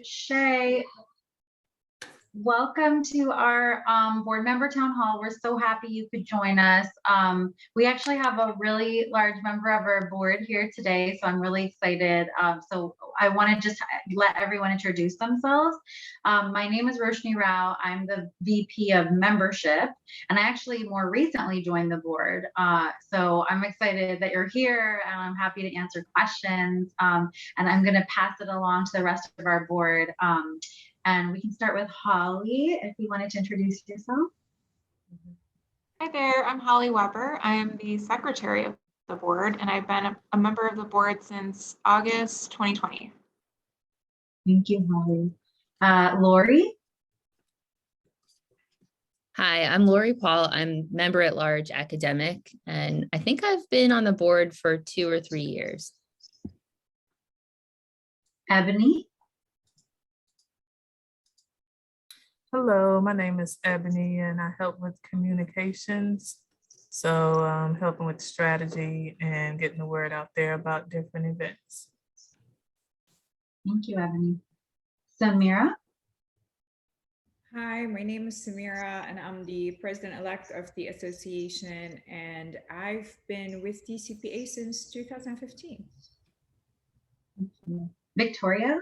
Shay, welcome to our board member town hall. We're so happy you could join us. We actually have a really large member of our board here today, so I'm really excited. So I want to just let everyone introduce themselves. My name is Roshni Rao. I'm the VP of membership, and I actually more recently joined the board. So I'm excited that you're here, and I'm happy to answer questions. And I'm going to pass it along to the rest of our board. And we can start with Holly, if you wanted to introduce yourself. Hi there, I'm Holly Weber. I am the secretary of the board, and I've been a member of the board since August 2020. Thank you, Holly. Lori? Hi, I'm Lori Paul. I'm member at large academic, and I think I've been on the board for 2 or 3 years. Ebony? Hello, my name is Ebony and I help with communications. So helping with strategy and getting the word out there about different events. Thank you, Ebony. Samira? Hi, my name is Samira and I'm the president-elect of the association, and I've been with DCPA since 2015. Thank you. Victoria?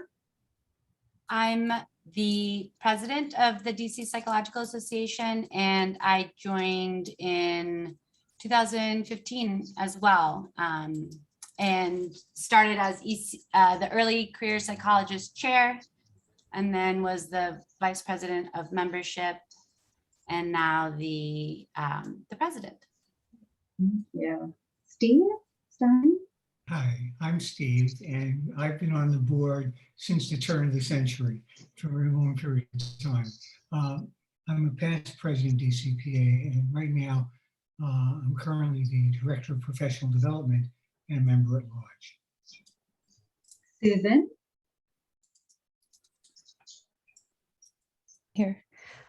I'm the president of the DC Psychological Association, and I joined in 2015 as well, and started as the early career psychologist chair, and then was the vice president of membership, and now the president. Thank you. Steve? Stein? Hi, I'm Steve, and I've been on the board since the turn of the century for a very long period of time. I'm a past president of DCPA, and right now I'm currently the director of professional development and a member at large. Susan? Here.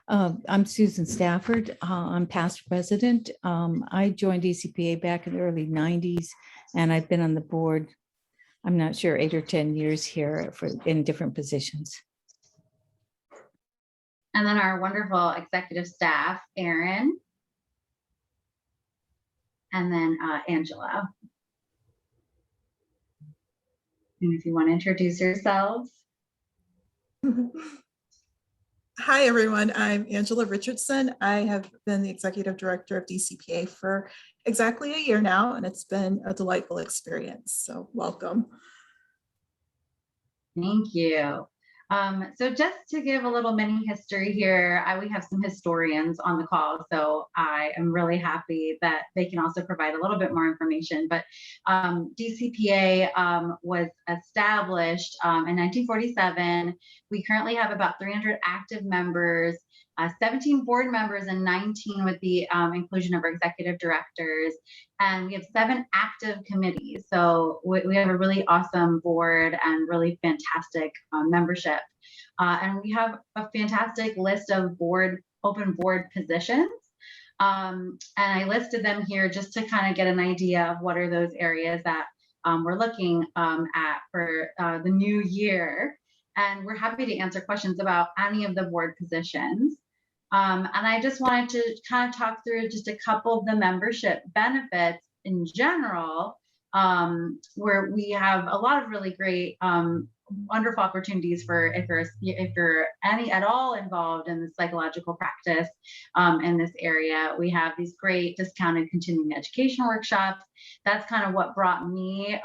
I'm Susan Stafford. I'm past president. I joined DCPA back in the early 90s, and I've been on the board, I'm not sure, 8 or 10 years here in different positions. And then our wonderful executive staff, Erin. And then Angela. And if you want to introduce yourselves. Hi, everyone. I'm Angela Richardson. I have been the executive director of DCPA for exactly a year now, and it's been a delightful experience. So welcome. Thank you. So just to give a little mini history here, we have some historians on the call, so I am really happy that they can also provide a little bit more information. But DCPA was established in 1947. We currently have about 300 active members, 17 board members, and 19 with the inclusion of our executive directors. And we have 7 active committees. So we have a really awesome board and really fantastic membership. And we have a fantastic list of open board positions. And I listed them here just to kind of get an idea of what are those areas that we're looking at for the new year. And we're happy to answer questions about any of the board positions. And I just wanted to kind of talk through just a couple of the membership benefits in general, where we have a lot of really great, wonderful opportunities for if you're any at all involved in the psychological practice in this area. We have these great discounted continuing education workshops. That's kind of what brought me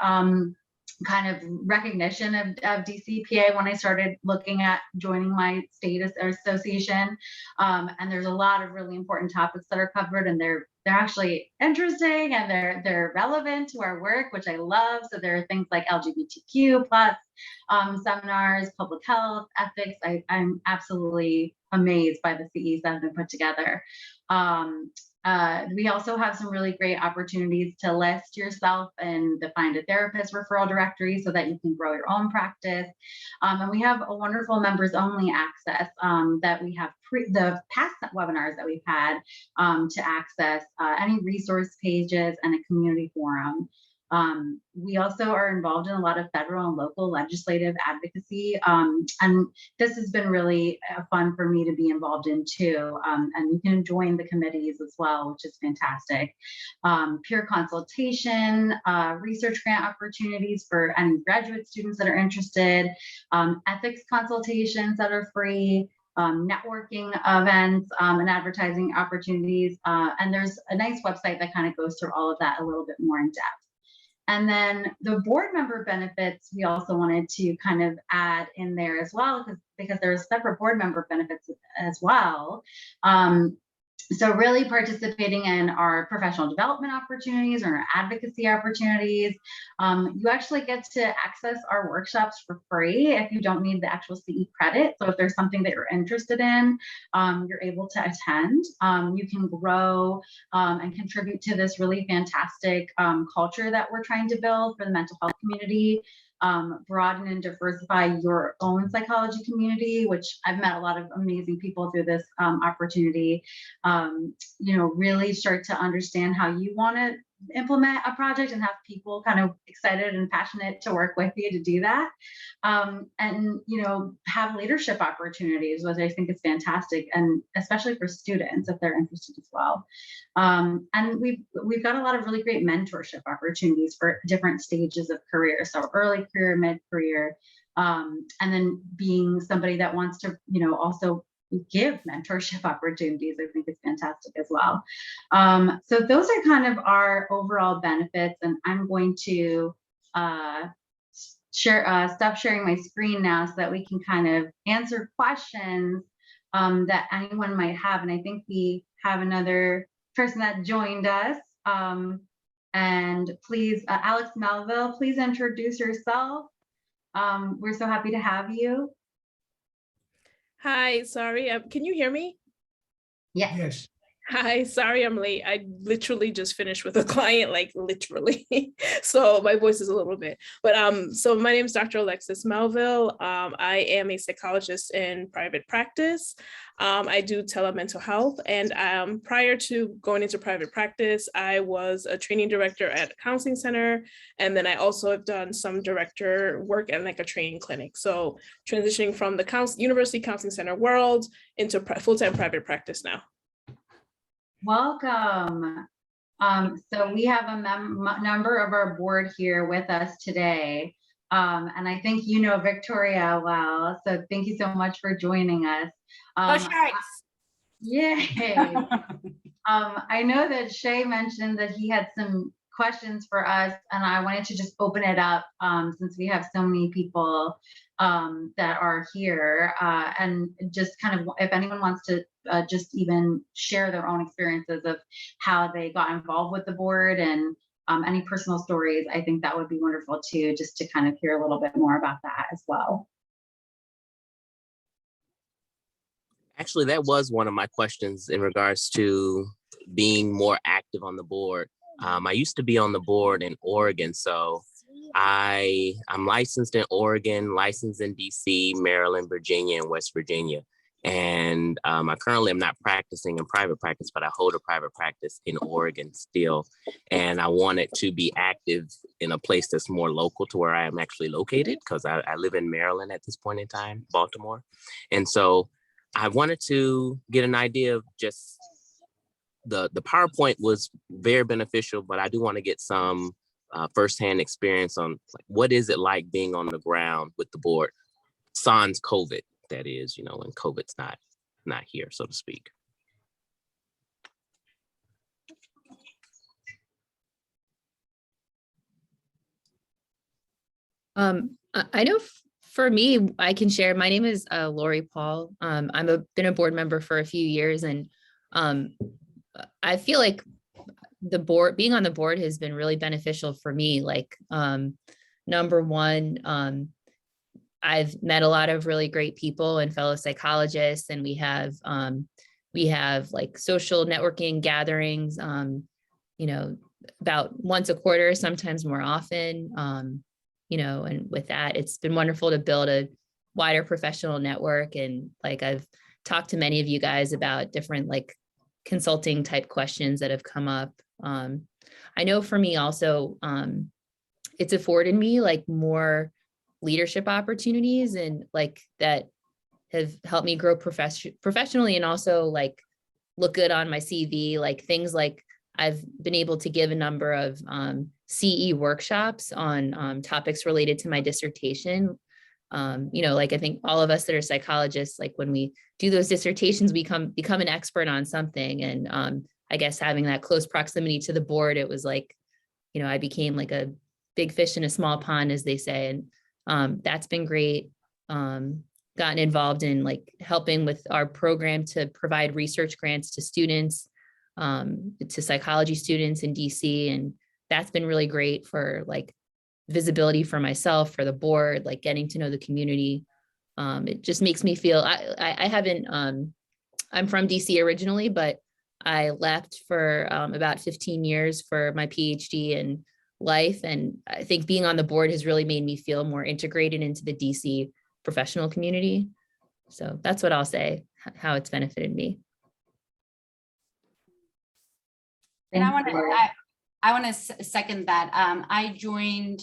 kind of recognition of DCPA when I started looking at joining my state association. And there's a lot of really important topics that are covered, and they're actually interesting and they're relevant to our work, which I love. So there are things like LGBTQ plus seminars, public health, ethics. I'm absolutely amazed by the CEs that have been put together. We also have some really great opportunities to list yourself in the Find a Therapist referral directory so that you can grow your own practice. And we have a wonderful members only access that we have the past webinars that we've had to access any resource pages and a community forum. We also are involved in a lot of federal and local legislative advocacy. And this has been really fun for me to be involved in too. And you can join the committees as well, which is fantastic. Peer consultation, research grant opportunities for any graduate students that are interested, ethics consultations that are free, networking events, and advertising opportunities. And there's a nice website that kind of goes through all of that a little bit more in depth. And then the board member benefits, we also wanted to kind of add in there as well, because there's separate board member benefits as well. So really participating in our professional development opportunities or our advocacy opportunities. You actually get to access our workshops for free if you don't need the actual CE credit. So if there's something that you're interested in, you're able to attend. You can grow and contribute to this really fantastic culture that we're trying to build for the mental health community. Broaden and diversify your own psychology community, which I've met a lot of amazing people through this opportunity. Really start to understand how you want to implement a project and have people kind of excited and passionate to work with you to do that. And have leadership opportunities, which I think is fantastic, and especially for students if they're interested as well. And we've got a lot of really great mentorship opportunities for different stages of career, so early career, mid-career, and then being somebody that wants to also give mentorship opportunities, I think is fantastic as well. So those are kind of our overall benefits, and I'm going to stop sharing my screen now so that we can kind of answer questions that anyone might have. And I think we have another person that joined us. And please, Alex Melville, please introduce yourself. We're so happy to have you. Hi, sorry, can you hear me? Yes. Hi, sorry I'm late. I literally just finished with a client, like literally. So my voice is a little bit, but so my name is Dr. Alexis Melville. I am a psychologist in private practice. I do telemental health, and prior to going into private practice, I was a training director at a counseling center, and then I also have done some director work at like a training clinic. So transitioning from the university counseling center world into full-time private practice now. Welcome. So we have a member of our board here with us today. And I think you know Victoria well. So thank you so much for joining us. Go Sharks! Yay. I know that Shay mentioned that he had some questions for us, and I wanted to just open it up since we have so many people that are here, and just kind of if anyone wants to just even share their own experiences of how they got involved with the board and any personal stories, I think that would be wonderful too, just to kind of hear a little bit more about that as well. Actually, that was one of my questions in regards to being more active on the board. I used to be on the board in Oregon, so I'm licensed in Oregon, licensed in DC, Maryland, Virginia, and West Virginia. And I currently am not practicing in private practice, but I hold a private practice in Oregon still. And I wanted to be active in a place that's more local to where I am actually located, because I live in Maryland at this point in time, Baltimore. And so I wanted to get an idea of just the PowerPoint was very beneficial, but I do want to get some firsthand experience on like, what is it like being on the ground with the board, sans COVID, that is, when COVID's not here, so to speak. I know for me, I can share. My name is Lori Paul. I've been a board member for a few years, and I feel like being on the board has been really beneficial for me. Like, number one, I've met a lot of really great people and fellow psychologists, and we have like social networking gatherings, about once a quarter, sometimes more often, and with that, it's been wonderful to build a wider professional network. And like, I've talked to many of you guys about different like consulting type questions that have come up. I know for me also, it's afforded me like more leadership opportunities and like that have helped me grow professionally and also like look good on my CV, like things like I've been able to give a number of CE workshops on topics related to my dissertation. Like I think all of us that are psychologists, like when we do those dissertations, we become an expert on something. And I guess having that close proximity to the board, it was like, I became like a big fish in a small pond, as they say. And that's been great. Gotten involved in like helping with our program to provide research grants to students, to psychology students in DC. And that's been really great for like visibility for myself, for the board, like getting to know the community. It just makes me feel, I haven't, I'm from DC originally, but I left for about 15 years for my PhD in life. And I think being on the board has really made me feel more integrated into the DC professional community. So that's what I'll say, how it's benefited me. And I want to second that. I joined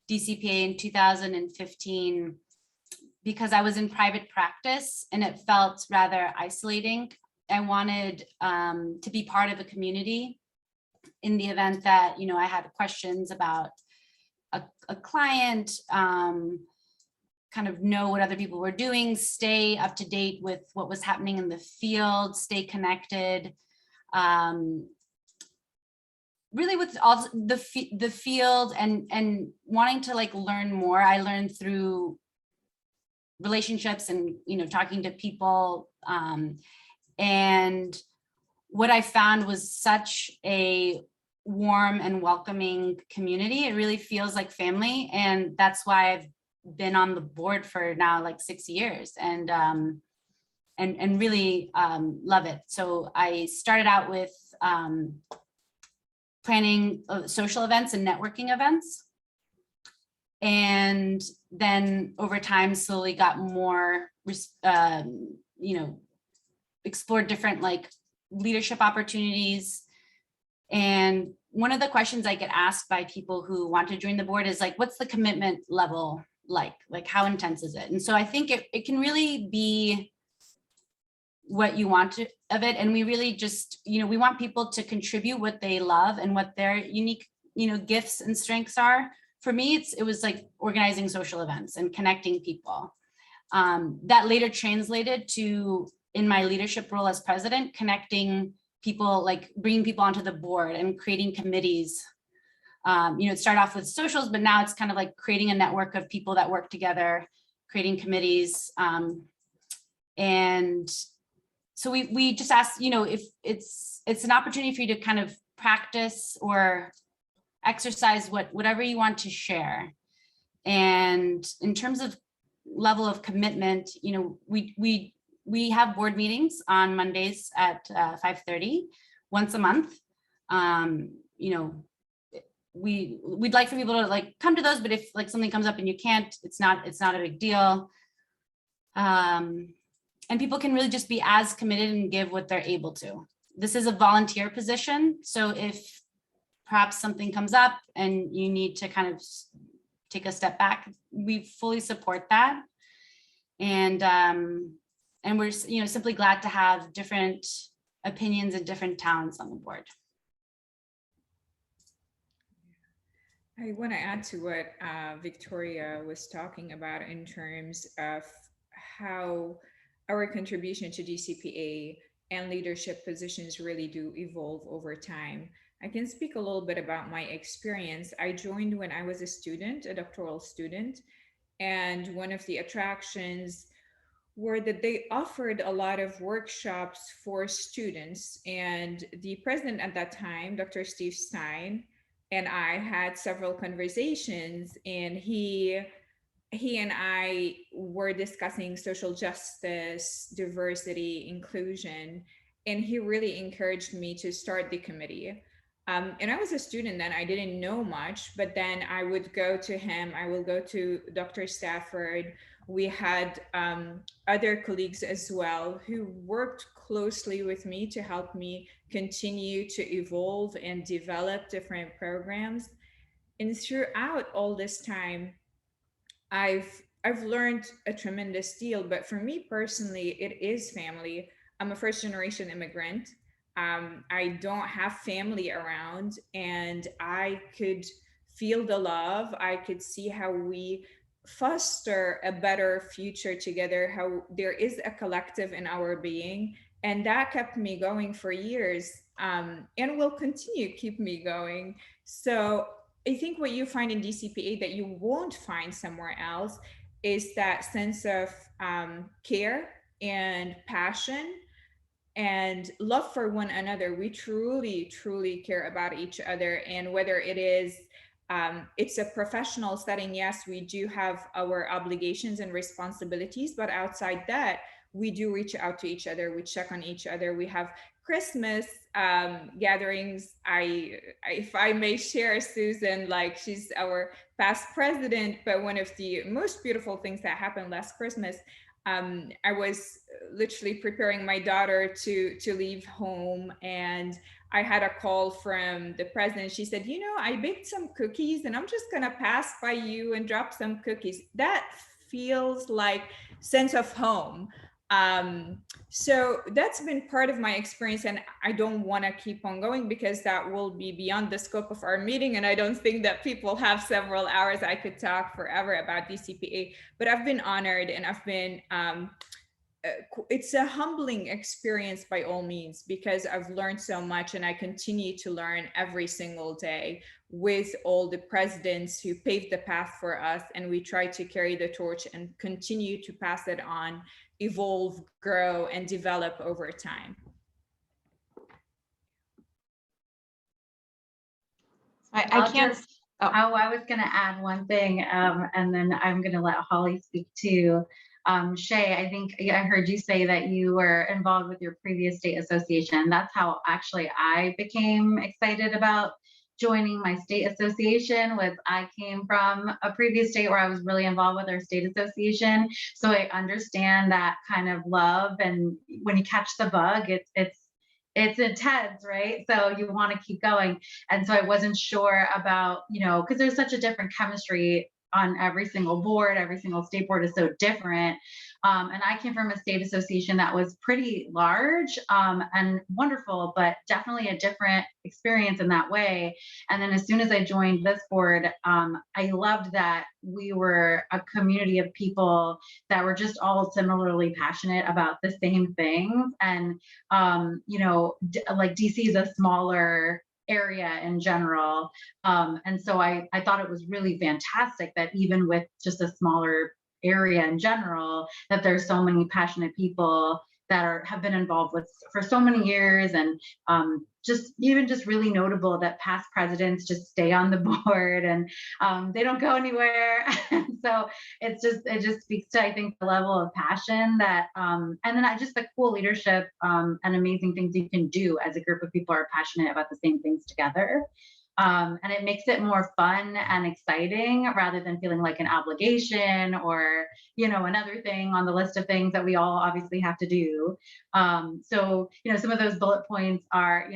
DCPA in 2015 because I was in private practice and it felt rather isolating. I wanted to be part of a community in the event that, I had questions about a client, kind of know what other people were doing, stay up to date with what was happening in the field, stay connected. Really with all the field and wanting to like learn more. I learned through relationships and, talking to people. And what I found was such a warm and welcoming community. It really feels like family. And that's why I've been on the board for now like 6 years and really love it. So I started out with planning social events and networking events. And then over time, slowly got more, explored different like leadership opportunities. And one of the questions I get asked by people who want to join the board is like, what's the commitment level like how intense is it? And so I think it can really be what you want of it. And we really just, we want people to contribute what they love and what their unique, gifts and strengths are. For me, it was like organizing social events and connecting people. That later translated to, in my leadership role as president, connecting people, like bringing people onto the board and creating committees. It started off with socials, but now it's kind of like creating a network of people that work together, creating committees. And so we just asked, if it's an opportunity for you to kind of practice or exercise whatever you want to share. And in terms of level of commitment, we have board meetings on Mondays at 5:30 once a month. We'd like for people to like come to those, but if like something comes up and you can't, it's not a big deal. And people can really just be as committed and give what they're able to. This is a volunteer position. So if perhaps something comes up and you need to kind of take a step back, we fully support that. And we're simply glad to have different opinions and different talents on the board. I want to add to what Victoria was talking about in terms of how our contribution to DCPA and leadership positions really do evolve over time. I can speak a little bit about my experience. I joined when I was a student, a doctoral student, and one of the attractions were that they offered a lot of workshops for students. And the president at that time, Dr. Steve Stein, and I had several conversations, and he and I were discussing social justice, diversity, inclusion, and he really encouraged me to start the committee. And I was a student then, I didn't know much, but then I would go to him, I will go to Dr. Stafford. We had other colleagues as well who worked closely with me to help me continue to evolve and develop different programs. And throughout all this time, I've learned a tremendous deal, but for me personally, it is family. I'm a first generation immigrant. I don't have family around, and I could feel the love. I could see how we foster a better future together, how there is a collective in our being. And that kept me going for years, and will continue to keep me going. So I think what you find in DCPA that you won't find somewhere else is that sense of care and passion and love for one another. We truly, truly care about each other. And whether it is, it's a professional setting, yes, we do have our obligations and responsibilities, but outside that, we do reach out to each other. We check on each other. We have Christmas gatherings. If I may share, Susan, like she's our past president, but one of the most beautiful things that happened last Christmas, I was literally preparing my daughter to leave home, and I had a call from the president. She said, I baked some cookies and I'm just gonna pass by you and drop some cookies. That feels like sense of home. So that's been part of my experience, and I don't want to keep on going because that will be beyond the scope of our meeting. And I don't think that people have several hours. I could talk forever about DCPA, but I've been honored, and I've been, it's a humbling experience by all means, because I've learned so much, and I continue to learn every single day with all the presidents who paved the path for us. And we try to carry the torch and continue to pass it on, evolve, grow, and develop over time. I was going to add one thing, and then I'm going to let Holly speak to Shay. I think I heard you say that you were involved with your previous state association. That's how actually I became excited about joining my state association. Was I came from a previous state where I was really involved with our state association. So I understand that kind of love, and when you catch the bug, it's intense, right? So you want to keep going. And so I wasn't sure about, because there's such a different chemistry on every single board. Every single state board is so different. And I came from a state association that was pretty large and wonderful, but definitely a different experience in that way. And then as soon as I joined this board, I loved that we were a community of people that were just all similarly passionate about the same things. And, like DC is a smaller area in general. And so I thought it was really fantastic that even with just a smaller area in general, that there's so many passionate people that have been involved with for so many years, and just really notable that past presidents just stay on the board, and they don't go anywhere. And so it just speaks to, I think, the level of passion that and then just the cool leadership and amazing things you can do as a group of people who are passionate about the same things together. And it makes it more fun and exciting rather than feeling like an obligation or, another thing on the list of things that we all obviously have to do. So, some of those bullet points are,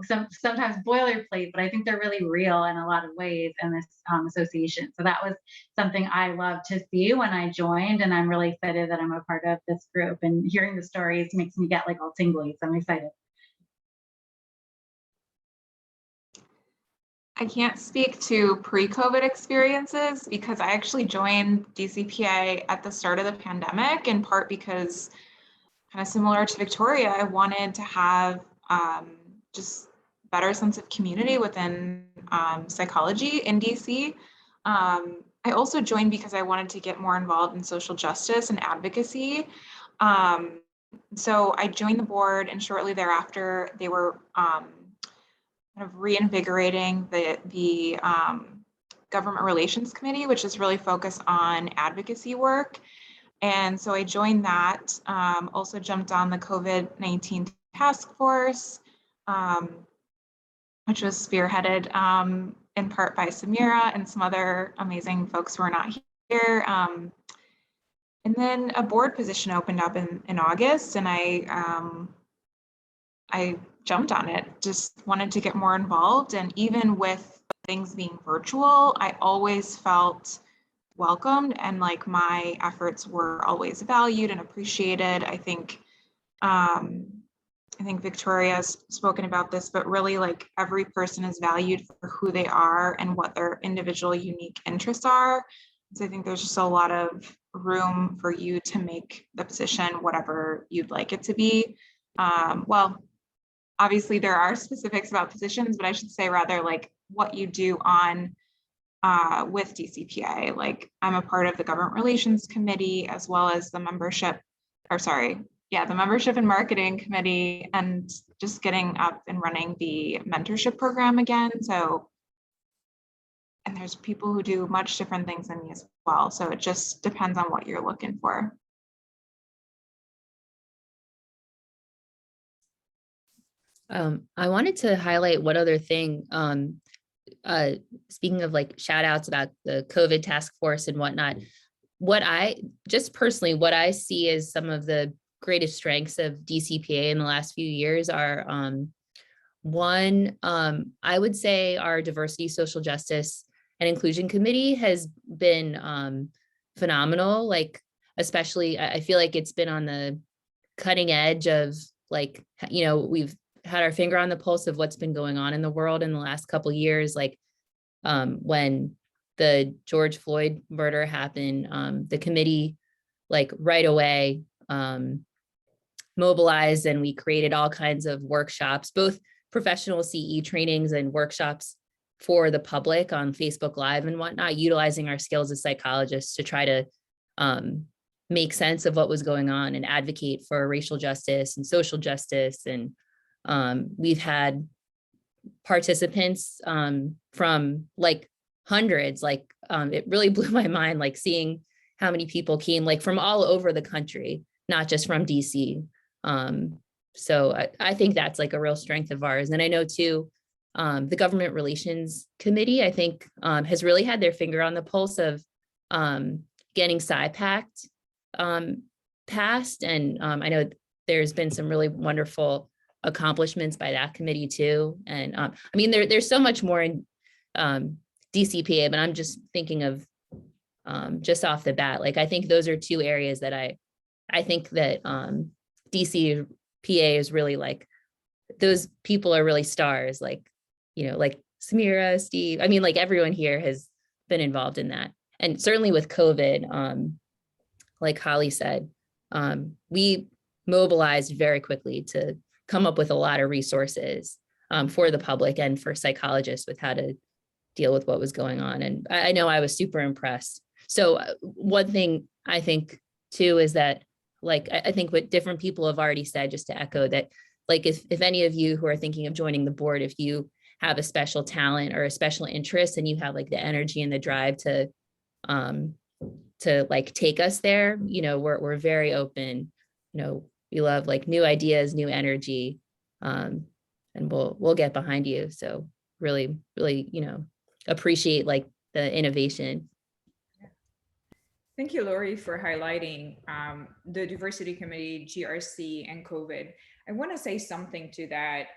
sometimes boilerplate, but I think they're really real in a lot of ways in this association. So that was something I loved to see when I joined, and I'm really excited that I'm a part of this group, and hearing the stories makes me get like all tingly. So I'm excited. I can't speak to pre-COVID experiences because I actually joined DCPA at the start of the pandemic, in part because, kind of similar to Victoria, I wanted to have just better sense of community within psychology in DC. I also joined because I wanted to get more involved in social justice and advocacy. So I joined the board, and shortly thereafter, they were kind of reinvigorating the government relations committee, which is really focused on advocacy work. And so I joined that, also jumped on the COVID-19 task force, which was spearheaded in part by Samira and some other amazing folks who are not here. And then a board position opened up in August, and I jumped on it, just wanted to get more involved. And even with things being virtual, I always felt welcomed and like my efforts were always valued and appreciated. I think Victoria's spoken about this, but really like every person is valued for who they are and what their individual unique interests are. So I think there's just a lot of room for you to make the position whatever you'd like it to be. Well, obviously there are specifics about positions, but I should say rather like what you do on with DCPA. Like I'm a part of the government relations committee as well as the membership and marketing committee, and just getting up and running the mentorship program again. So, and there's people who do much different things than me as well. So it just depends on what you're looking for. I wanted to highlight one other thing. Speaking of like shout outs about the COVID task force and whatnot, what I see as some of the greatest strengths of DCPA in the last few years are one, I would say our diversity, social justice, and inclusion committee has been phenomenal. Like, especially, I feel like it's been on the cutting edge of like, you know, we've had our finger on the pulse of what's been going on in the world in the last couple of years. Like when the George Floyd murder happened, the committee like right away mobilized, and we created all kinds of workshops, both professional CE trainings and workshops for the public on Facebook Live and whatnot, utilizing our skills as psychologists to try to make sense of what was going on and advocate for racial justice and social justice. And we've had participants from like hundreds, like it really blew my mind, like seeing how many people came like from all over the country, not just from DC. So I think that's like a real strength of ours. And I know too, the government relations committee, I think has really had their finger on the pulse of getting SIPACT passed. And I know there's been some really wonderful accomplishments by that committee too. And I mean, there's so much more in DCPA, but I'm just thinking of just off the bat, like I think those are two areas that I think that DCPA is really like, those people are really stars, like, you know, like Samira, Steve, I mean, like everyone here has been involved in that. And certainly with COVID, like Holly said, we mobilized very quickly to come up with a lot of resources for the public and for psychologists with how to deal with what was going on. And I know I was super impressed. So one thing I think too is that, like, I think what different people have already said, just to echo that, like, if any of you who are thinking of joining the board, if you have a special talent or a special interest and you have like the energy and the drive to like take us there, you know, we're very open, you know, we love like new ideas, new energy, and we'll get behind you. So really, you know, appreciate like the innovation. Thank you, Lori, for highlighting the Diversity Committee, GRC, and COVID. I want to say something to that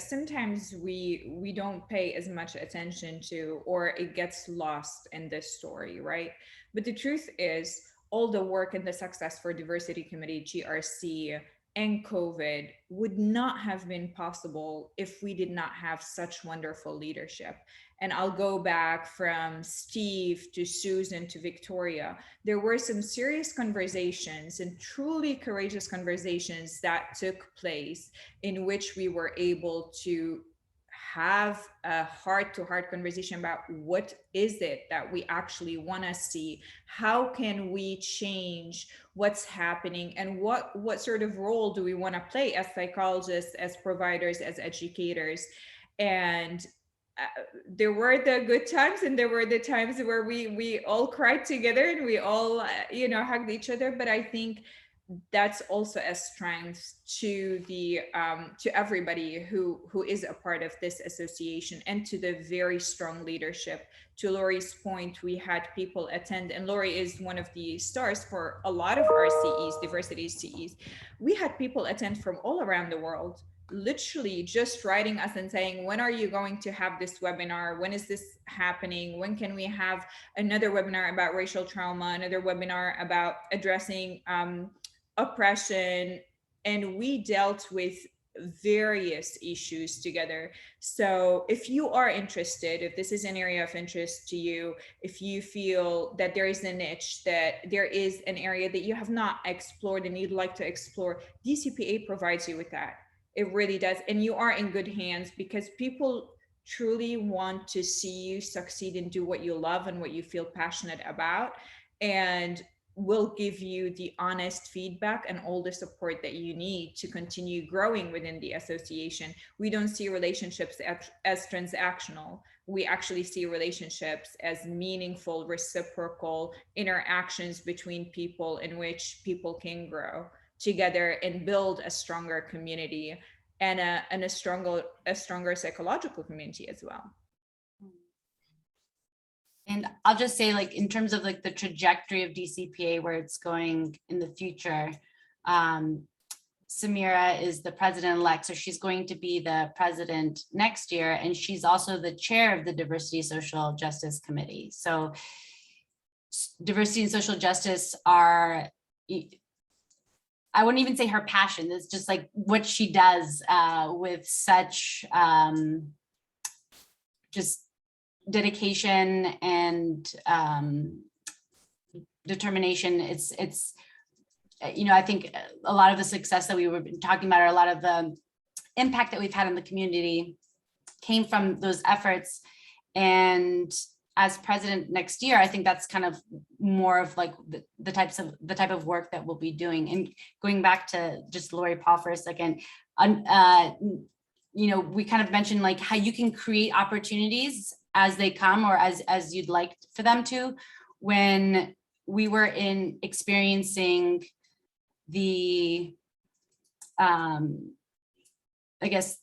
sometimes we don't pay as much attention to, or it gets lost in this story, right? But the truth is, all the work and the success for Diversity Committee, GRC, and COVID would not have been possible if we did not have such wonderful leadership. And I'll go back from Steve to Susan to Victoria. There were some serious conversations and truly courageous conversations that took place in which we were able to have a heart-to-heart conversation about what is it that we actually want to see, how can we change what's happening, and what sort of role do we want to play as psychologists, as providers, as educators. And there were the good times and there were the times where we all cried together and we all you know, hugged each other. But I think that's also a strength to the to everybody who is a part of this association, and to the very strong leadership. To Lori's point, we had people attend, and Lori is one of the stars for a lot of our CEs, diversity CEs. We had people attend from all around the world literally just writing us and saying, when are you going to have this webinar? When is this happening? When can we have another webinar about racial trauma, another webinar about addressing oppression? And we dealt with various issues together. So if you are interested, if this is an area of interest to you, if you feel that there is a niche, that there is an area that you have not explored and you'd like to explore, DCPA provides you with that. It really does. And you are in good hands, because people truly want to see you succeed and do what you love and what you feel passionate about, and will give you the honest feedback and all the support that you need to continue growing within the association. We don't see relationships as transactional. We actually see relationships as meaningful, reciprocal interactions between people, in which people can grow together and build a stronger community and a stronger psychological community as well. And I'll just say, like, in terms of like the trajectory of DCPA, where it's going in the future, Samira is the president-elect, so she's going to be the president next year, and she's also the chair of the Diversity Social Justice Committee. So diversity and social justice are, I wouldn't even say her passion, it's just like what she does with such just dedication and determination. It's you know, I think a lot of the success that we were talking about, or a lot of the impact that we've had in the community, came from those efforts. And as president next year, I think that's kind of more of like the type of work that we'll be doing. And going back to just Lori Paul for a second, you know, we kind of mentioned like how you can create opportunities as they come, or as you'd like for them to. When we were experiencing the, I guess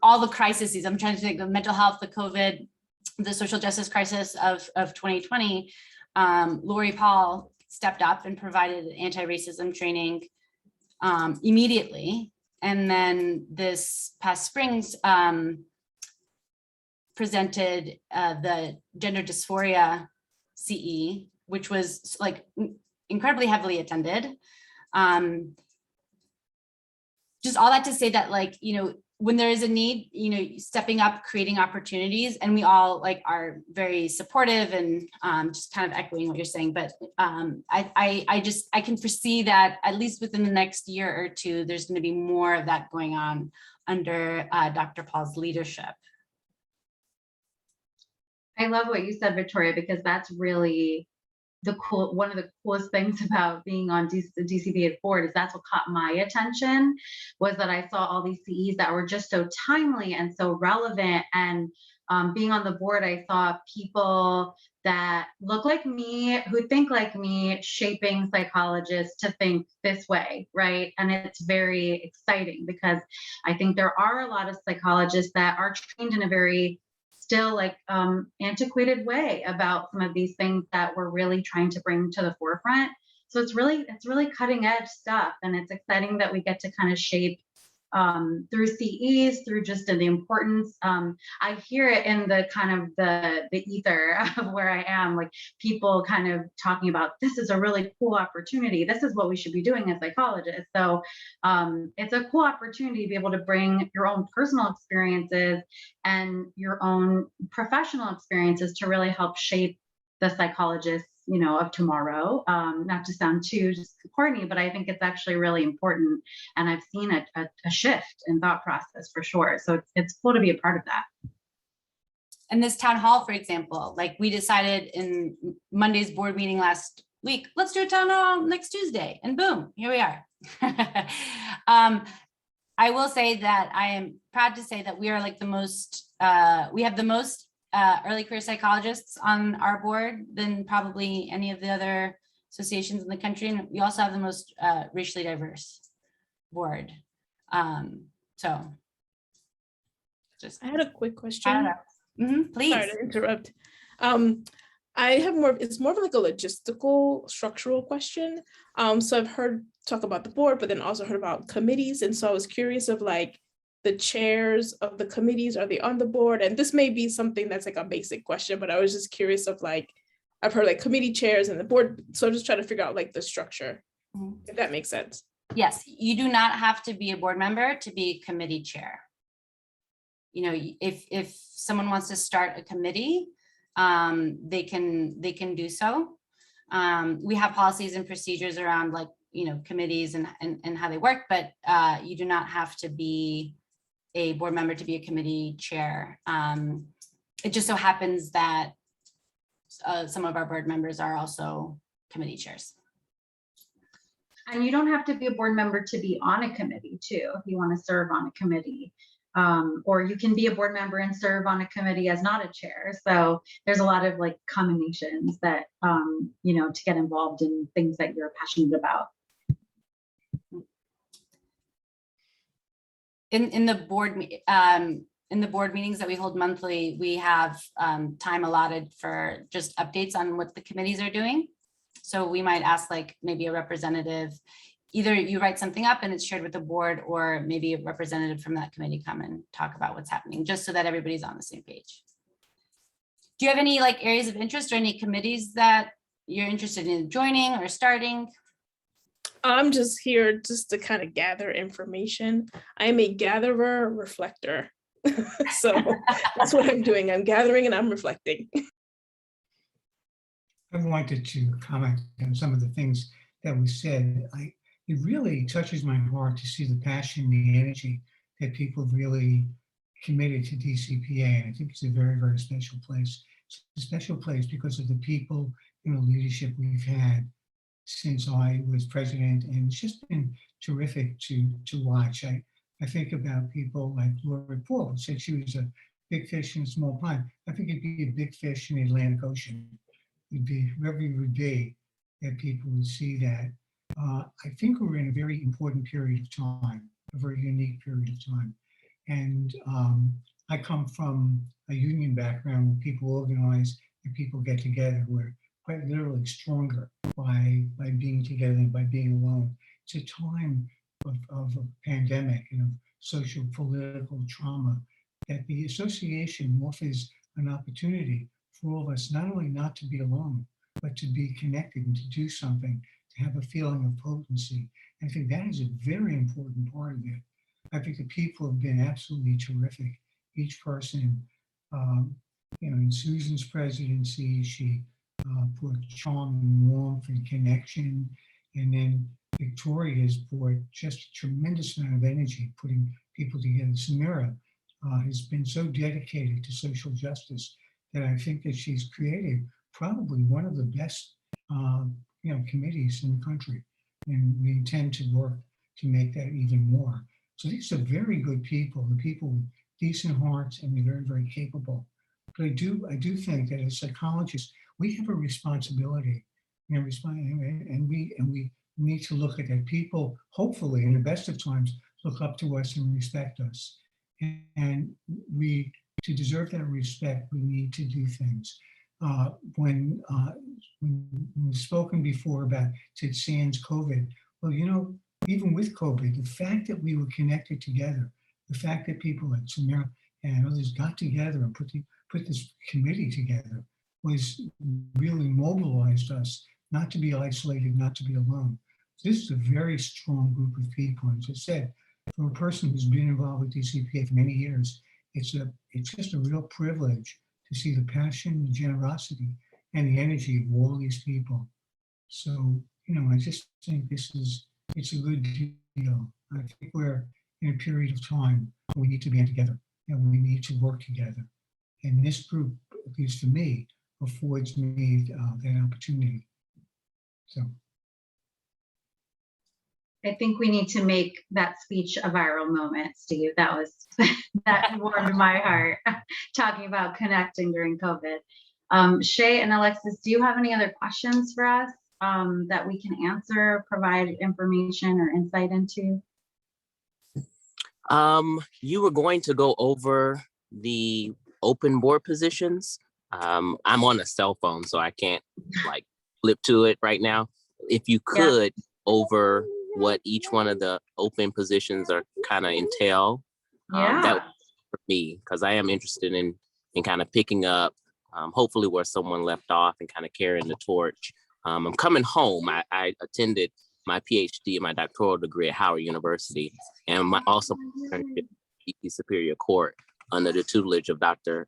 all the crises, I'm trying to think, the mental health, the COVID, the social justice crisis of 2020, Lori Paul stepped up and provided anti-racism training immediately. And then this past spring's presented the gender dysphoria CE, which was like incredibly heavily attended. Just all that to say that, like, you know, when there is a need, you know, stepping up, creating opportunities, and we all like are very supportive and just kind of echoing what you're saying. But I can foresee that at least within the next year or two, there's going to be more of that going on under Dr. Paul's leadership. I love what you said, Victoria, because that's really one of the coolest things about being on the DCPA board. Is that's what caught my attention, was that I saw all these CEs that were just so timely and so relevant. And being on the board, I saw people that look like me, who think like me, shaping psychologists to think this way, right? And it's very exciting, because I think there are a lot of psychologists that are trained in a very still like antiquated way about some of these things that we're really trying to bring to the forefront. So it's really cutting edge stuff, and it's exciting that we get to kind of shape through CEs, through just the importance. I hear it in the kind of the ether of where I am, like people kind of talking about, this is a really cool opportunity. This is what we should be doing as psychologists. So it's a cool opportunity to be able to bring your own personal experiences and your own professional experiences to really help shape the psychologists, you know, of tomorrow. Not to sound too corny, but I think it's actually really important. And I've seen a shift in thought process for sure. So it's cool to be a part of that. And this town hall, for example, like we decided in Monday's board meeting last week, let's do a town hall next Tuesday, and boom, here we are. I will say that I am proud to say that we are like the most, we have the most early career psychologists on our board than probably any of the other associations in the country. And we also have the most racially diverse board. So just. I had a quick question. Please. Sorry to interrupt. I have it's more of like a logistical, structural question. So I've heard talk about the board, but then also heard about committees. And so I was curious of like the chairs of the committees, are they on the board? And this may be something that's like a basic question, but I was just curious of like, I've heard like committee chairs and the board. So I'm just trying to figure out like the structure, if that makes sense. Yes, you do not have to be a board member to be committee chair. You know, if someone wants to start a committee, they can do so. We have policies and procedures around like, you know, committees and how they work, but you do not have to be a board member to be a committee chair. It just so happens that some of our board members are also committee chairs. And you don't have to be a board member to be on a committee too, if you want to serve on a committee. Or you can be a board member and serve on a committee as not a chair. So there's a lot of like combinations that, you know, to get involved in things that you're passionate about. In the board meetings that we hold monthly, we have time allotted for just updates on what the committees are doing. So we might ask like maybe a representative, either you write something up and it's shared with the board, or maybe a representative from that committee come and talk about what's happening, just so that everybody's on the same page. Do you have any like areas of interest or any committees that you're interested in joining or starting? I'm just here just to kind of gather information. I'm a gatherer, reflector. So that's what I'm doing. I'm gathering and I'm reflecting. I wanted to comment on some of the things that we said. It really touches my heart to see the passion, the energy that people really committed to DCPA. And I think it's a very, very special place. It's a special place because of the people and the leadership we've had since I was president, and it's just been terrific to watch. I think about people like Lori Paul, who said she was a big fish in a small pond. I think it'd be a big fish in the Atlantic Ocean. It'd be wherever you would be, that people would see that. I think we're in a very important period of time, a very unique period of time. And I come from a union background where people organize and people get together. We're quite literally stronger by being together than by being alone. It's a time of a pandemic and of social political trauma that the association offers an opportunity for all of us not only not to be alone, but to be connected and to do something, to have a feeling of potency. I think that is a very important part of it. I think the people have been absolutely terrific. Each person, you know, in Susan's presidency, she brought charm and warmth and connection. And then Victoria has brought just a tremendous amount of energy, putting people together. Samira has been so dedicated to social justice that I think that she's created probably one of the best you know, committees in the country. And we intend to work to make that even more. So these are very good people, the people with decent hearts, and they're very, very capable. But I do think that as psychologists, we have a responsibility, you know, and we need to look at that. People, hopefully, in the best of times, look up to us and respect us. And we, to deserve that respect, we need to do things. When we've spoken before about sans COVID, well, you know, even with COVID, the fact that we were connected together, the fact that people like Samira and others got together and put this committee together was really mobilized us not to be isolated, not to be alone. This is a very strong group of people. And as I said, for a person who's been involved with DCPA for many years, it's just a real privilege to see the passion, the generosity, and the energy of all these people. So, you know, I just think it's a good deal. I think we're in a period of time where we need to band together and we need to work together. And this group, at least for me, affords me that opportunity. So. I think we need to make that speech a viral moment, Steve. That warmed my heart, talking about connecting during COVID. Shay and Alexis, do you have any other questions for us that we can answer, provide information or insight into? You were going to go over the open board positions. I'm on a cell phone, so I can't like flip to it right now. If you could, over what each one of the open positions are kind of entail. Yeah. That for me, because I am interested in kind of picking up, hopefully where someone left off and kind of carrying the torch. I'm coming home. I attended my PhD and my doctoral degree at Howard University, and also DC Superior Court under the tutelage of Dr.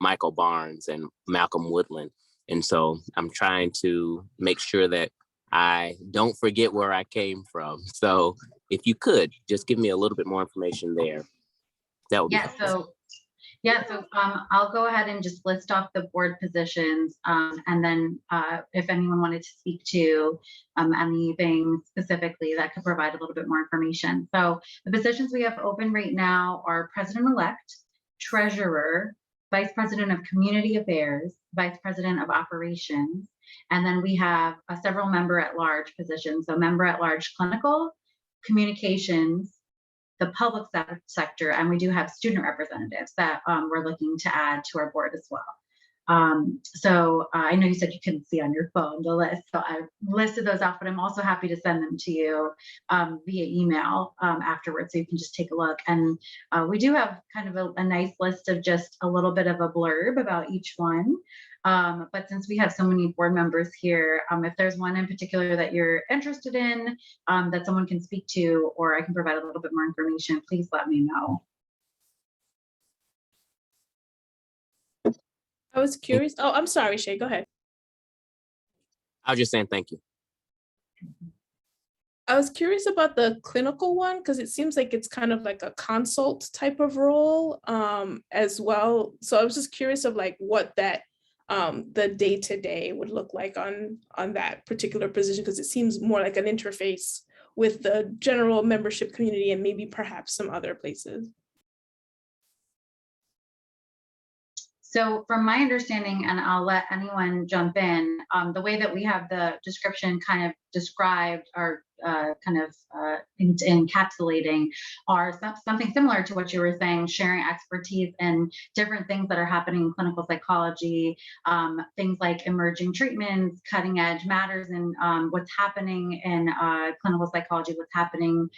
Michael Barnes and Malcolm Woodland. And so I'm trying to make sure that I don't forget where I came from. So if you could just give me a little bit more information there, that would be helpful. So I'll go ahead and just list off the board positions, and then if anyone wanted to speak to anything specifically that could provide a little bit more information. So the positions we have open right now are President-elect, Treasurer, Vice President of Community Affairs, Vice President of Operations, and then we have several member-at-large positions. So member-at-large clinical, communications, the public sector, and we do have student representatives that we're looking to add to our board as well. I know you said you couldn't see on your phone the list, so I listed those off, but I'm also happy to send them to you via email afterwards, so you can just take a look. And we do have kind of a nice list of just a little bit of a blurb about each one. But since we have so many board members here, if there's one in particular that you're interested in, that someone can speak to, or I can provide a little bit more information, please let me know. I was curious. Oh, I'm sorry, Shay, go ahead. I was just saying thank you. I was curious about the clinical one because it seems like it's kind of like a consult type of role as well. So I was just curious of like what that the day-to-day would look like on that particular position, because it seems more like an interface with the general membership community and maybe perhaps some other places. So from my understanding, and I'll let anyone jump in, the way that we have the description kind of described or encapsulating are something similar to what you were saying, sharing expertise and different things that are happening in clinical psychology, things like emerging treatments, cutting edge matters, and what's happening in clinical psychology, what's happening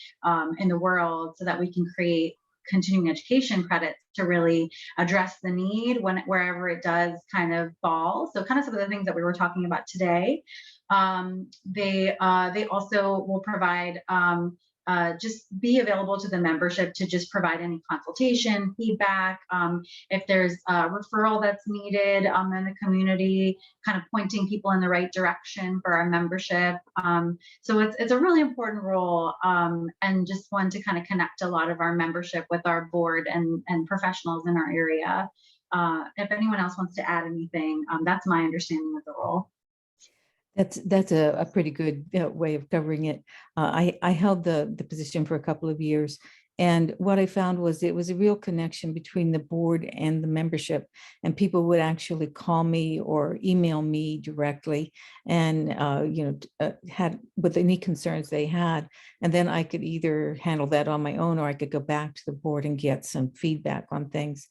in the world, so that we can create continuing education credits to really address the need wherever it does kind of fall. So kind of some of the things that we were talking about today. They also will provide just be available to the membership to just provide any consultation, feedback, if there's a referral that's needed in the community, kind of pointing people in the right direction for our membership. So it's a really important role, and just one to kind of connect a lot of our membership with our board and professionals in our area. If anyone else wants to add anything, that's my understanding of the role. That's a pretty good way of covering it. I held the position for a couple of years, and what I found was it was a real connection between the board and the membership, and people would actually call me or email me directly, and had with any concerns they had, and then I could either handle that on my own, or I could go back to the board and get some feedback on things.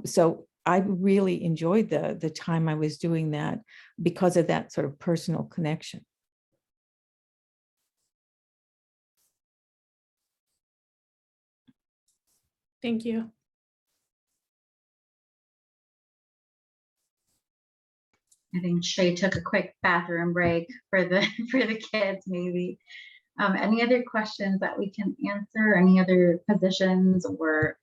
So I really enjoyed the time I was doing that because of that sort of personal connection. Thank you. I think Shay took a quick bathroom break for the kids, maybe. Any other questions that we can answer? Any other positions or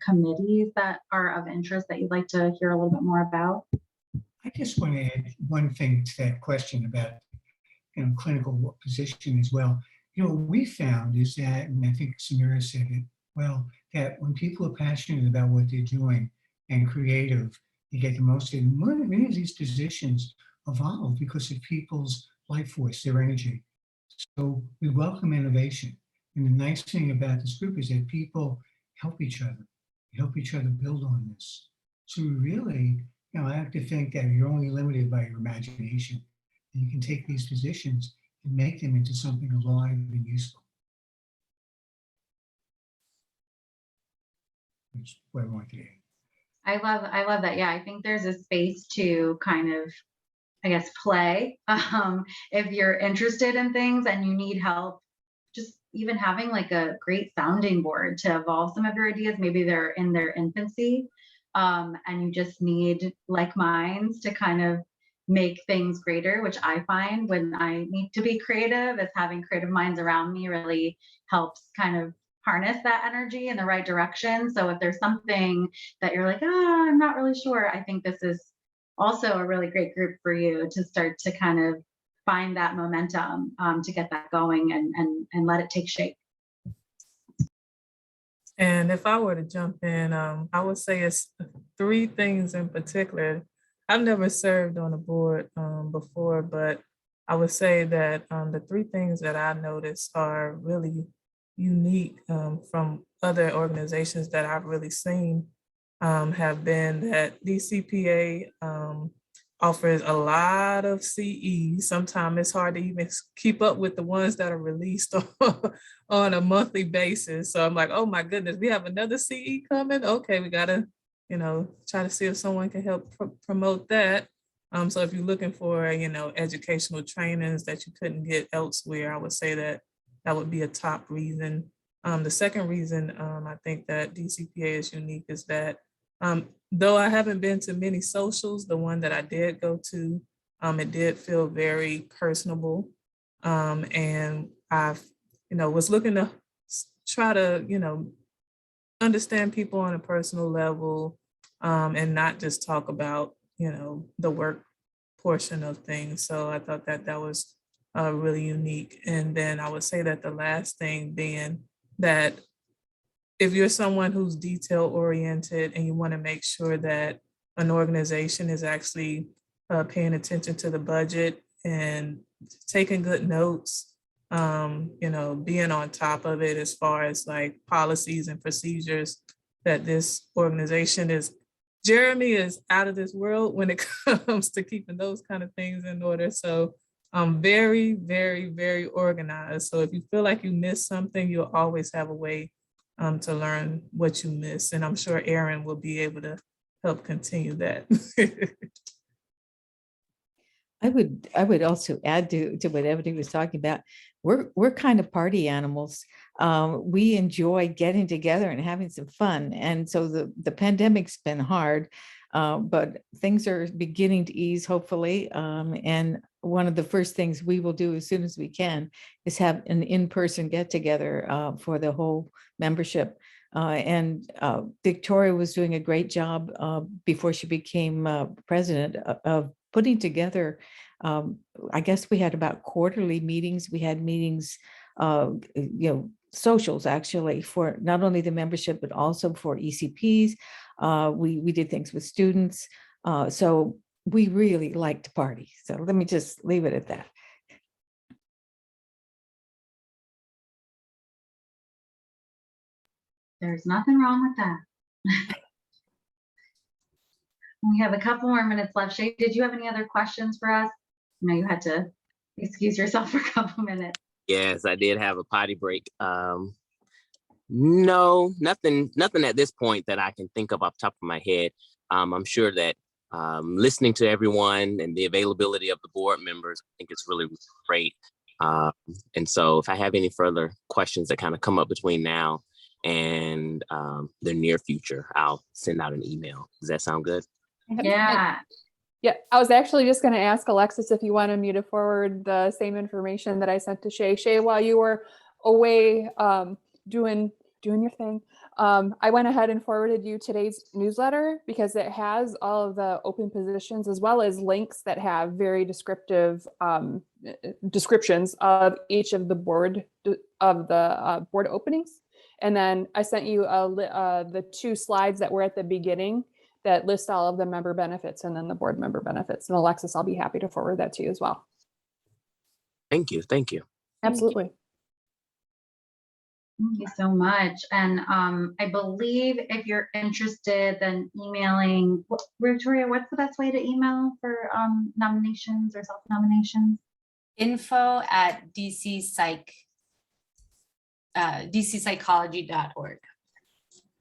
committees that are of interest that you'd like to hear a little bit more about? I just want to add one thing to that question about, clinical position as well. What we found is that, and I think Samira said it well, that when people are passionate about what they're doing and creative, you get the most. And many of these positions evolve because of people's life force, their energy. So we welcome innovation. And the nice thing about this group is that people help each other build on this. So we really, I have to think that you're only limited by your imagination. And you can take these positions and make them into something alive and useful. That's what I wanted to add. I love that. Yeah, I think there's a space to kind of I guess, play. If you're interested in things and you need help, just even having like a great sounding board to evolve some of your ideas. Maybe they're in their infancy, and you just need like minds to kind of make things greater, which I find when I need to be creative, is having creative minds around me really helps kind of harness that energy in the right direction. So if there's something that you're like, I'm not really sure, I think this is also a really great group for you to start to kind of find that momentum, to get that going and let it take shape. And if I were to jump in, I would say it's three things in particular. I've never served on a board before, but I would say that the three things that I noticed are really unique from other organizations that I've really seen have been that DCPA offers a lot of CEs. Sometimes it's hard to even keep up with the ones that are released on a monthly basis. So I'm like, oh my goodness, we have another CE coming. Okay, we gotta, try to see if someone can help promote that. So if you're looking for, educational trainings that you couldn't get elsewhere, I would say that that would be a top reason. The second reason I think that DCPA is unique is that though I haven't been to many socials, the one that I did go to, it did feel very personable. And I've, was looking to try to, understand people on a personal level and not just talk about, the work portion of things. So I thought that that was really unique. And then I would say that the last thing being that if you're someone who's detail oriented and you want to make sure that an organization is actually paying attention to the budget and taking good notes, being on top of it as far as like policies and procedures, that this organization is, Jeremy is out of this world when it comes to keeping those kind of things in order. So I'm very, very, very organized. So if you feel like you missed something, you'll always have a way to learn what you missed. And I'm sure Aaron will be able to help continue that. I would also add to what Ebony was talking about. We're kind of party animals. We enjoy getting together and having some fun. And so the pandemic's been hard, but things are beginning to ease, hopefully. And one of the first things we will do as soon as we can is have an in-person get-together for the whole membership. And Victoria was doing a great job before she became president of putting together, I guess we had about quarterly meetings. We had meetings, socials actually for not only the membership, but also for ECPs. We did things with students. So we really like to party. So let me just leave it at that. There's nothing wrong with that. We have a couple more minutes left. Shay, did you have any other questions for us? I know you had to excuse yourself for a couple minutes. Yes, I did have a potty break. No, nothing at this point that I can think of off the top of my head. I'm sure that listening to everyone and the availability of the board members, I think it's really great. And so if I have any further questions that kind of come up between now and the near future, I'll send out an email. Does that sound good? Yeah. Yeah, I was actually just going to ask Alexis if you wanted me to forward the same information that I sent to Shay. Shay, while you were away doing your thing, I went ahead and forwarded you today's newsletter because it has all of the open positions as well as links that have very descriptive descriptions of each of the board openings. And then I sent you the 2 slides that were at the beginning that list all of the member benefits and then the board member benefits. And Alexis, I'll be happy to forward that to you as well. Thank you. Thank you. Absolutely. Thank you so much. And I believe if you're interested, then emailing, Victoria, what's the best way to email for nominations or self-nominations? info@dcpsychology.org.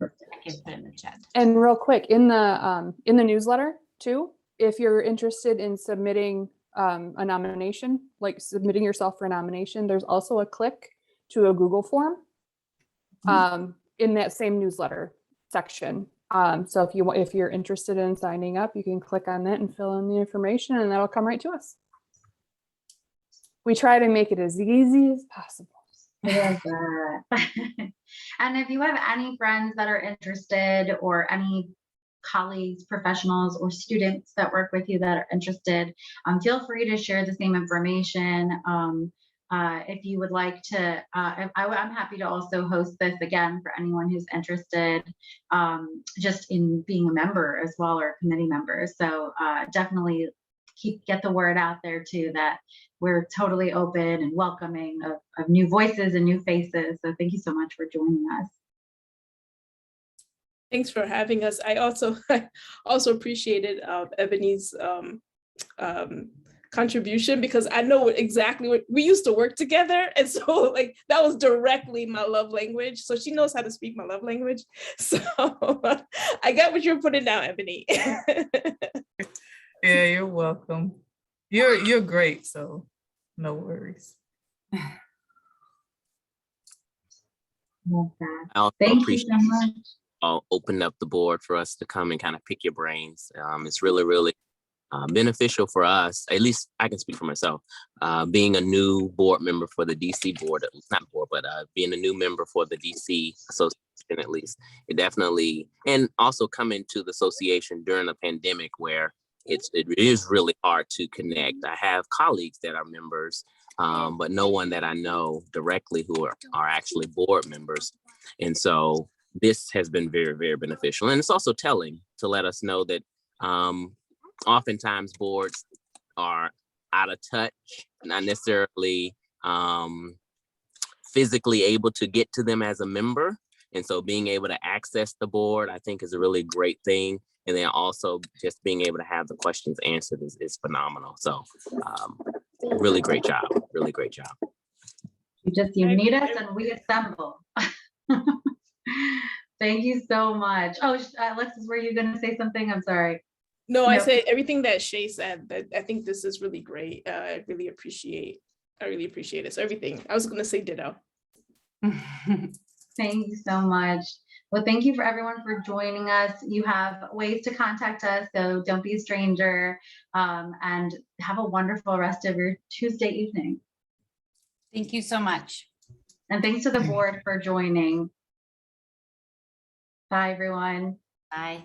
I can put in the chat. And real quick, in the newsletter too, if you're interested in submitting a nomination, like submitting yourself for a nomination, there's also a click to a Google form in that same newsletter section. So if you're interested in signing up, you can click on that and fill in the information, and that'll come right to us. We try to make it as easy as possible. I love that. And if you have any friends that are interested, or any colleagues, professionals, or students that work with you that are interested, feel free to share the same information. If you would like to, I'm happy to also host this again for anyone who's interested, just in being a member as well, or a committee member. So definitely get the word out there too, that we're totally open and welcoming of new voices and new faces. So thank you so much for joining us. Thanks for having us. I also appreciated Ebony's contribution, because I know exactly what we used to work together, and so like that was directly my love language. So she knows how to speak my love language. So I got what you're putting down, Ebony. Yeah, you're welcome. You're great, so no worries. I also Thank you appreciate so much. Opened up the board for us to come and kind of pick your brains. It's really, really beneficial for us. At least I can speak for myself. Being a new board member for the DC board, not board, but being a new member for the DC Association, at least, it definitely, and also coming to the association during a pandemic where it is really hard to connect. I have colleagues that are members, but no one that I know directly who are actually board members. And so this has been very, very beneficial. And it's also telling to let us know that oftentimes boards are out of touch, not necessarily physically able to get to them as a member. And so being able to access the board, I think, is a really great thing. And then also just being able to have the questions answered is phenomenal. So really great job, really great job. You meet us and we assemble. Thank you so much. Oh, Alexis, were you going to say something? I'm sorry. No, I said everything that Shay said. That I think this is really great. I really appreciate it. So everything. I was going to say ditto. Thank you so much. Well, thank you for everyone for joining us. You have ways to contact us, so don't be a stranger, and have a wonderful rest of your Tuesday evening. Thank you so much. And thanks to the board for joining. Bye, everyone. Bye.